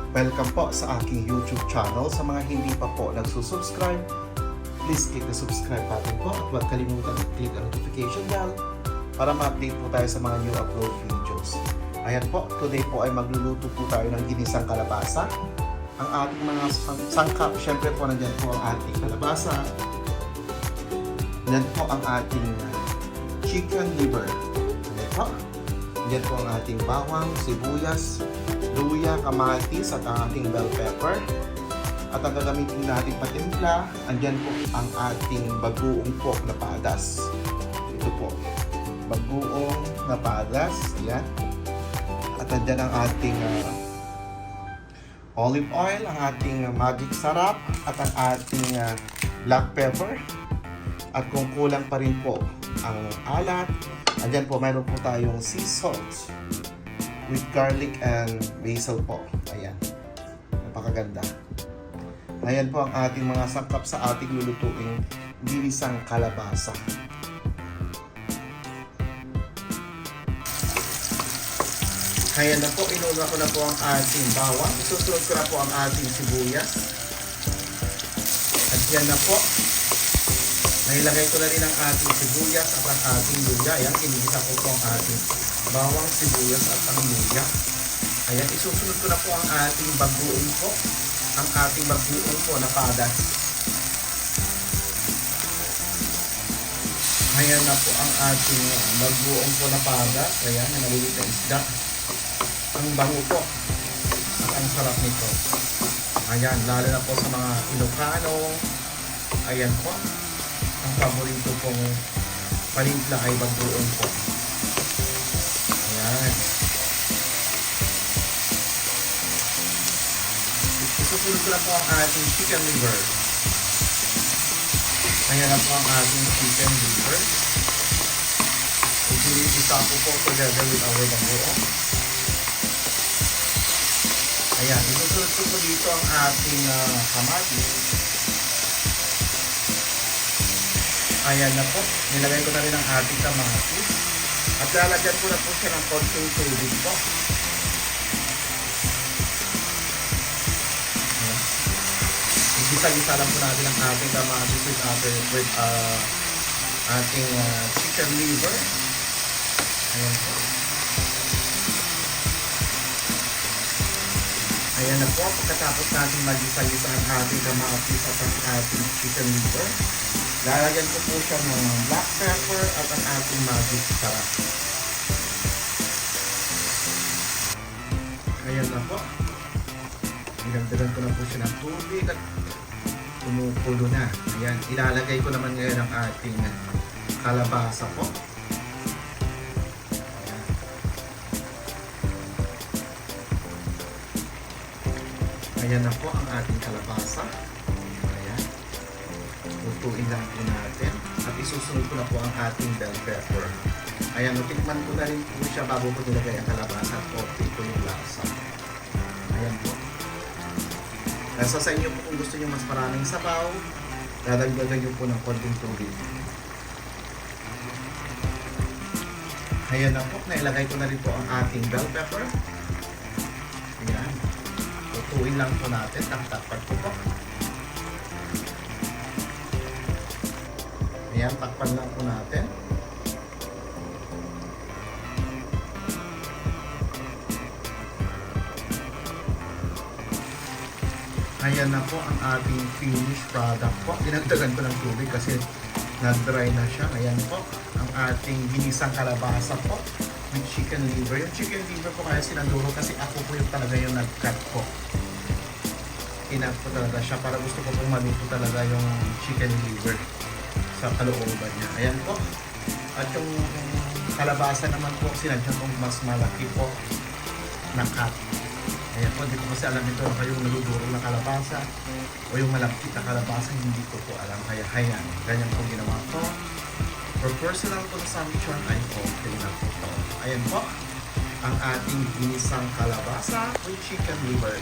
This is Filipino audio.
Welcome po sa aking YouTube channel. Sa mga hindi pa po nagsusubscribe, please click the subscribe button po at huwag kalimutan i-click ang notification bell para ma-update po tayo sa mga new upload videos. Ayan po, today po ay magluluto po tayo ng ginisang kalabasa. Ang ating mga sangkap, syempre po nandyan po ang ating kalabasa. Nandyan po ang ating chicken liver. Ayan po. Nandyan po ang ating bawang, sibuyas, luya, kamatis at ang ating bell pepper. At ang gagamitin natin patimpla, andyan po ang ating bagoong pork na padas. Ito po, bagoong na padas. Ayan. At andyan ang ating olive oil, ang ating magic sarap, at ang ating black pepper. At kung kulang pa rin po ang alat, andyan po mayroon po tayong sea salt with garlic and basil po. Ayan. Napakaganda. Ayan po ang ating mga sangkap sa ating lulutuing ginisang kalabasa. Ayan na po, inuna ko na po ang ating bawang. Isusunod ko na po ang ating sibuyas. At yan na po. Nailagay ko na rin ang ating sibuyas at ang ating luya. Ayan, kinigisa ko po ang ating bawang, sibuyas at ang luya. Ayan, isusunod ko na po ang ating bagoong po. Ang ating bagoong po na padas. Ayan na po ang ating bagoong po na padas. Ayan, na maliit na isda. Ang bango po. At ang sarap nito. Ayan, lalo na po sa mga Ilocano. Ayan po. Ang paborito pong panimpla ay bagoong po. Ayan. Isusunod ko na po ang ating chicken liver. Ayan na po ang ating chicken liver. Isa po together with our bagoong. Ayan, isusunod ko po dito ang ating kamatis. Ayan na po, nilagay ko na rin ang ating kamatis. At lalagyan ko na po siya ng konting tubig po. Ayan. Gisa-gisa lang po natin ang ating kamatis with ating chicken liver. Ayan po. Ayan na po, pagkatapos natin magisa-gisa ang ating kamatis at ang ating chicken liver, lalagyan ko po siya ng black pepper at ang ating magic sarap. Ayan na po. Dinagdagan ko na po siya ng tubig at kumukulo na. Ayan, ilalagay ko naman ngayon ang ating kalabasa po. Ayan na po ang ating kalabasa. Ayan. Lutuin lang po natin. At isusunod ko na po ang ating bell pepper. Ayan, tikman ko na rin po siya bago ko nilagay ang kalabasa at okay ko yung lasa. Ayan po. Nasa sa inyo po kung gusto nyo mas maraming sabaw, dadagdagan nyo po ng konting tubig. Ayan na po. Nailagay ko na rin po ang ating bell pepper. Ayan. Lutuin lang po natin, takpan po po. Ayan, takpan lang po natin. Ayan na po ang ating finished product po. Dinagdagan ko ng tubig kasi nag-dry na siya. Ayan po, ang ating ginisang kalabasa po with chicken liver. Yung chicken liver po kaya sinanduro kasi ako po yung talaga yung nag-cut po. Inat po talaga siya para gusto ko pong maluto talaga yung chicken liver sa kalooban niya. Ayan po. At yung kalabasa naman po, sinadya kong mas malaki po na cut. Ayan po, hindi ko kasi alam ito yung naluduro na kalabasa o yung malapit na kalabasa, hindi ko po alam. Kaya ayan, ganyan po ginawa ko. For personal consumption, ay okay na po ito. Ayan po, ang ating ginisang kalabasa with chicken liver.